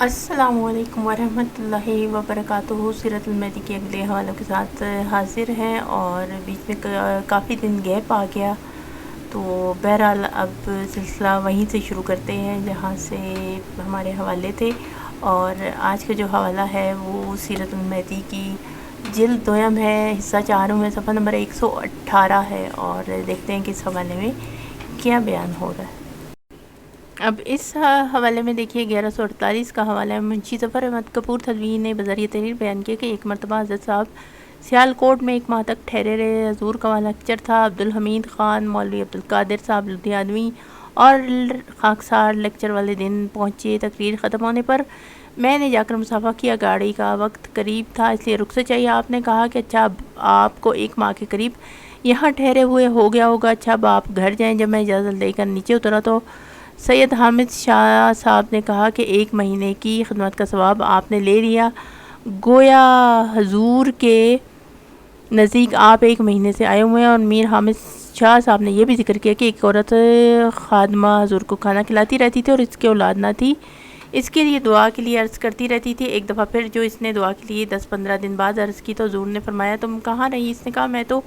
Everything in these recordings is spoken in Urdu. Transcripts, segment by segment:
السلام علیکم ورحمۃ اللہ وبرکاتہ۔ سیرت المہدی کے اگلے حوالوں کے ساتھ حاضر ہیں، اور بیچ میں کافی دن گیپ آ گیا، تو بہرحال اب سلسلہ وہیں سے شروع کرتے ہیں جہاں سے ہمارے حوالے تھے۔ اور آج کا جو حوالہ ہے وہ سیرت المہدی کی جلد دویم ہے، حصہ چاروں میں، صفحہ نمبر 118 ہے، اور دیکھتے ہیں کہ اس حوالے میں کیا بیان ہو رہا ہے۔ اب اس حوالے میں دیکھیے 1148 کا حوالہ ہے۔ منشی ظفر احمد کپور تھلوی نے بذریعہ تحریر بیان کیا کہ ایک مرتبہ حضرت صاحب سیال کوٹ میں 1 ماہ تک ٹھہرے رہے۔ حضور کا وہاں لیکچر تھا۔ عبدالحمید خان، مولوی عبدالقادر صاحب لدھیانوی اور خاکسار لیکچر والے دن پہنچے۔ تقریر ختم ہونے پر میں نے جا کر مصافحہ کیا۔ گاڑی کا وقت قریب تھا، اس لیے رخصت چاہیے۔ آپ نے کہا کہ اچھا، اب آپ کو 1 ماہ کے قریب یہاں ٹھہرے ہوئے ہو گیا ہوگا، اچھا اب آپ گھر جائیں۔ جب میں اجازت لے کر نیچے اترا تو سید حامد شاہ صاحب نے کہا کہ 1 مہینے کی خدمت کا ثواب آپ نے لے لیا۔ گویا حضور کے نزدیک آپ 1 مہینے سے آئے ہوئے ہیں۔ اور میر حامد شاہ صاحب نے یہ بھی ذکر کیا کہ ایک عورت خادمہ حضور کو کھانا کھلاتی رہتی تھی اور اس کے اولاد نہ تھی، اس کے لیے دعا کے لیے عرض کرتی رہتی تھی۔ ایک دفعہ پھر جو اس نے دعا کے لیے 10-15 دن بعد عرض کی تو حضور نے فرمایا تم کہاں رہی؟ اس نے کہا میں تو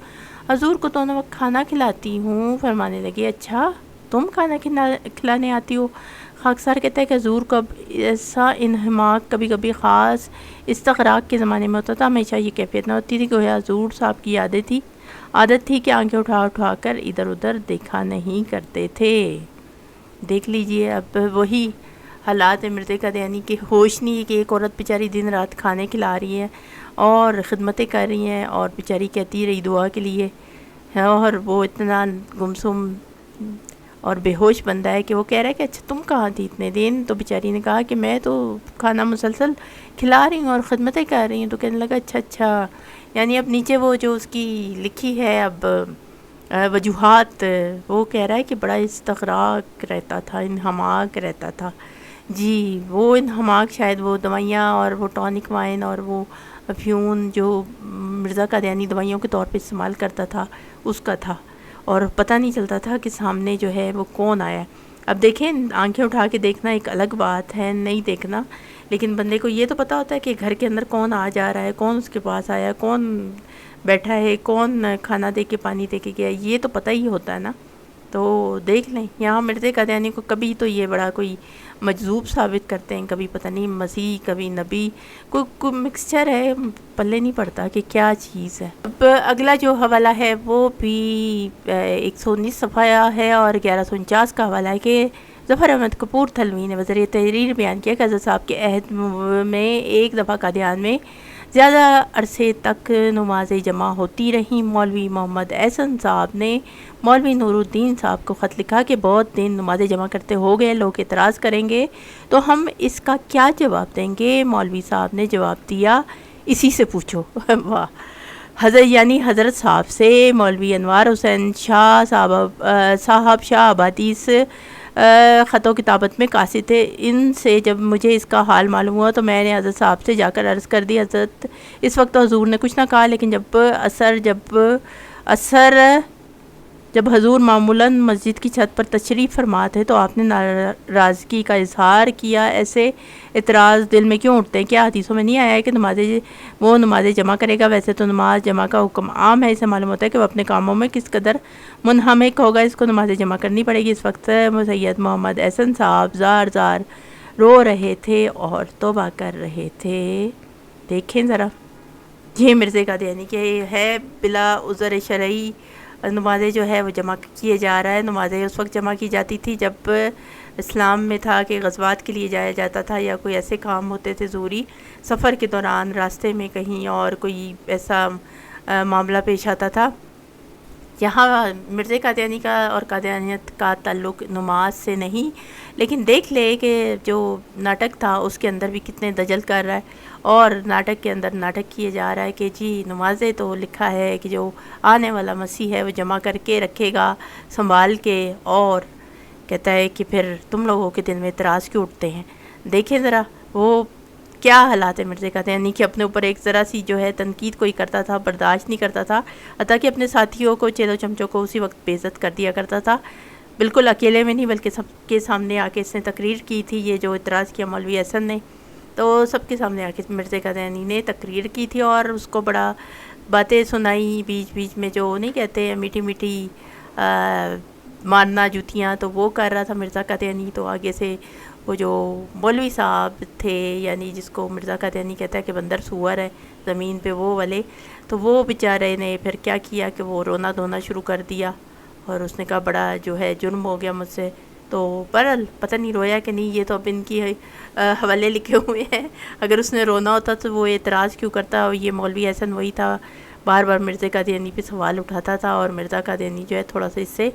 حضور کو دونوں وقت کھانا کھلاتی ہوں۔ فرمانے لگے اچھا تم کھانا کھلانے آتی ہو؟ خاکسار کہتا ہے کہ حضور کو اب ایسا انہماک کبھی کبھی خاص استغراق کے زمانے میں ہوتا تھا، ہمیشہ یہ کیفیت نہ ہوتی تھی۔ گویا حضور صاحب کی عادت تھی کہ آنکھیں اٹھا اٹھا کر ادھر ادھر دیکھا نہیں کرتے تھے۔ دیکھ لیجئے اب وہی حالات مرزا قادیانی کے ہوش نہیں ہے کہ ایک عورت بیچاری دن رات کھانے کھلا رہی ہے اور خدمتیں کر رہی ہیں، اور بیچاری کہتی رہی دعا کے لیے، اور وہ اتنا گمسم اور بے ہوش بندہ ہے کہ وہ کہہ رہا ہے کہ اچھا تم کہاں تھی اتنے دن؟ تو بیچاری نے کہا کہ میں تو کھانا مسلسل کھلا رہی ہوں اور خدمتیں کر رہی ہوں۔ تو کہنے لگا اچھا، یعنی اب نیچے وہ جو اس کی لکھی ہے اب وجوہات، وہ کہہ رہا ہے کہ بڑا استغراق رہتا تھا، انہماک رہتا تھا۔ جی وہ انہماک شاید وہ دوائیاں اور وہ ٹونک وائن اور وہ افیون جو مرزا قادیانی دوائیوں کے طور پہ استعمال کرتا تھا اس کا تھا، اور پتہ نہیں چلتا تھا کہ سامنے جو ہے وہ کون آیا ہے۔ اب دیکھیں آنکھیں اٹھا کے دیکھنا ایک الگ بات ہے، نہیں دیکھنا، لیکن بندے کو یہ تو پتہ ہوتا ہے کہ گھر کے اندر کون آ جا رہا ہے، کون اس کے پاس آیا، کون بیٹھا ہے، کون کھانا دے کے پانی دے کے گیا، یہ تو پتہ ہی ہوتا ہے نا۔ تو دیکھ لیں یہاں مرزا قادیانی کو کبھی تو یہ بڑا کوئی مجذوب ثابت کرتے ہیں، کبھی پتہ نہیں مسیح، کبھی نبی، کوئی مکسچر ہے، پلے نہیں پڑتا کہ کیا چیز ہے۔ اب اگلا جو حوالہ ہے وہ بھی 119 صفحہ ہے، اور 1149 کا حوالہ ہے کہ ظفر احمد کپور تھلوی نے بذریعہ تحریر بیان کیا کہ حضرت صاحب کے عہد میں ایک دفعہ قادیان میں زیادہ عرصے تک نمازیں جمع ہوتی رہیں۔ مولوی محمد احسن صاحب نے مولوی نور الدین صاحب کو خط لکھا کہ بہت دن نمازیں جمع کرتے ہو گئے، لوگ اعتراض کریں گے تو ہم اس کا کیا جواب دیں گے؟ مولوی صاحب نے جواب دیا اسی سے پوچھو۔ واہ! حضرت صاحب سے مولوی انوار حسین شاہ صاحب شاہ آبادی سے خط و کتابت میں قاصد تھے۔ ان سے جب مجھے اس کا حال معلوم ہوا تو میں نے حضرت صاحب سے جا کر عرض کر دی۔ حضرت اس وقت تو حضور نے کچھ نہ کہا، لیکن جب حضور معمولاً مسجد کی چھت پر تشریف فرما تھے تو آپ نے ناراضگی کا اظہار کیا۔ ایسے اعتراض دل میں کیوں اٹھتے ہیں؟ کیا حدیثوں میں نہیں آیا ہے کہ نمازیں جمع کرے گا؟ ویسے تو نماز جمع کا حکم عام ہے، اسے معلوم ہوتا ہے کہ وہ اپنے کاموں میں کس قدر منہمک ہوگا، اس کو نمازیں جمع کرنی پڑے گی۔ اس وقت سید محمد احسن صاحب زار زار رو رہے تھے اور توبہ کر رہے تھے۔ دیکھیں ذرا، یہ مرزا قادیانی کہ ہے بلا عذر شرعی نمازیں جو ہے وہ جمع کیے جا رہا ہے۔ نمازیں اس وقت جمع کی جاتی تھی جب اسلام میں تھا کہ غزوات کے لیے جایا جاتا تھا، یا کوئی ایسے کام ہوتے تھے ضروری، سفر کے دوران راستے میں کہیں اور کوئی ایسا معاملہ پیش آتا تھا۔ یہاں مرزا قادیانی کا اور قادیانیت کا تعلق نماز سے نہیں، لیکن دیکھ لے کہ جو ناٹک تھا اس کے اندر بھی کتنے دجل کر رہا ہے، اور ناٹک کے اندر ناٹک کیے جا رہا ہے کہ جی نمازیں تو لکھا ہے کہ جو آنے والا مسیح ہے وہ جمع کر کے رکھے گا سنبھال کے، اور کہتا ہے کہ پھر تم لوگوں کے دل میں اعتراض کیوں اٹھتے ہیں؟ دیکھیں ذرا وہ کیا حالات ہے مرزا قادیانی کہ اپنے اوپر ایک ذرا سی جو ہے تنقید کوئی کرتا تھا برداشت نہیں کرتا تھا، حتیٰ کہ اپنے ساتھیوں کو، چیلو چمچوں کو اسی وقت بے عزت کر دیا کرتا تھا، بالکل اکیلے میں نہیں بلکہ سب کے سامنے آ کے اس نے تقریر کی تھی۔ یہ جو اعتراض کیا مولوی احسن نے تو سب کے سامنے آ کے مرزا قادیانی نے تقریر کی تھی اور اس کو بڑا باتیں سنائی بیچ بیچ میں، جو نہیں کہتے ہیں میٹھی میٹھی مارنا جوتیاں، تو وہ کر رہا تھا مرزا قادیانی۔ تو آگے سے وہ جو مولوی صاحب تھے، یعنی جس کو مرزا قادیانی کہتا ہے کہ بندر سور ہے زمین پہ، وہ والے، تو وہ بیچارے نے پھر کیا کیا کہ وہ رونا دھونا شروع کر دیا، اور اس نے کہا بڑا جو ہے جرم ہو گیا مجھ سے۔ تو بہرحال پتہ نہیں رویا کہ نہیں، یہ تو اب ان کی حوالے لکھے ہوئے ہیں، اگر اس نے رونا ہوتا تو وہ اعتراض کیوں کرتا۔ اور یہ مولوی احسن وہی تھا، بار بار مرزا قادیانی پہ سوال اٹھاتا تھا، اور مرزا قادیانی جو ہے تھوڑا سا اس سے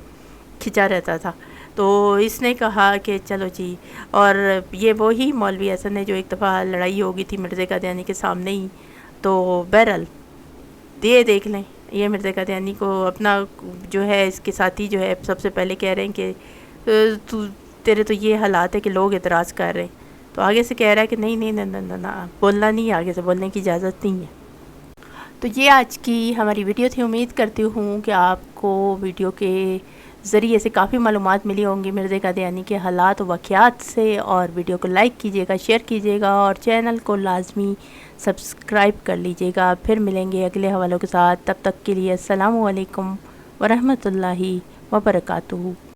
کھنچا رہتا تھا۔ تو اس نے کہا کہ چلو جی، اور یہ وہی مولوی احسن ہے جو ایک دفعہ لڑائی ہو گئی تھی مرزا قادیانی کے سامنے ہی۔ تو بہرحال یہ دیکھ لیں، یہ مرزا قادیانی کو اپنا جو ہے اس کے ساتھی جو ہے سب سے پہلے کہہ رہے ہیں کہ تیرے تو یہ حالات ہے کہ لوگ اعتراض کر رہے ہیں، تو آگے سے کہہ رہا ہے کہ نہیں نہیں نہ بولنا نہیں، آگے سے بولنے کی اجازت نہیں ہے۔ تو یہ آج کی ہماری ویڈیو تھی، امید کرتی ہوں کہ آپ کو ویڈیو کے ذریعے سے کافی معلومات ملی ہوں گی مرزا قادیانی کے حالات و واقعات سے، اور ویڈیو کو لائک کیجیے گا، شیئر کیجیے گا، اور چینل کو لازمی سبسکرائب کر لیجیے گا۔ پھر ملیں گے اگلے حوالوں کے ساتھ، تب تک کے لیے السلام علیکم ورحمۃ اللہ وبرکاتہ۔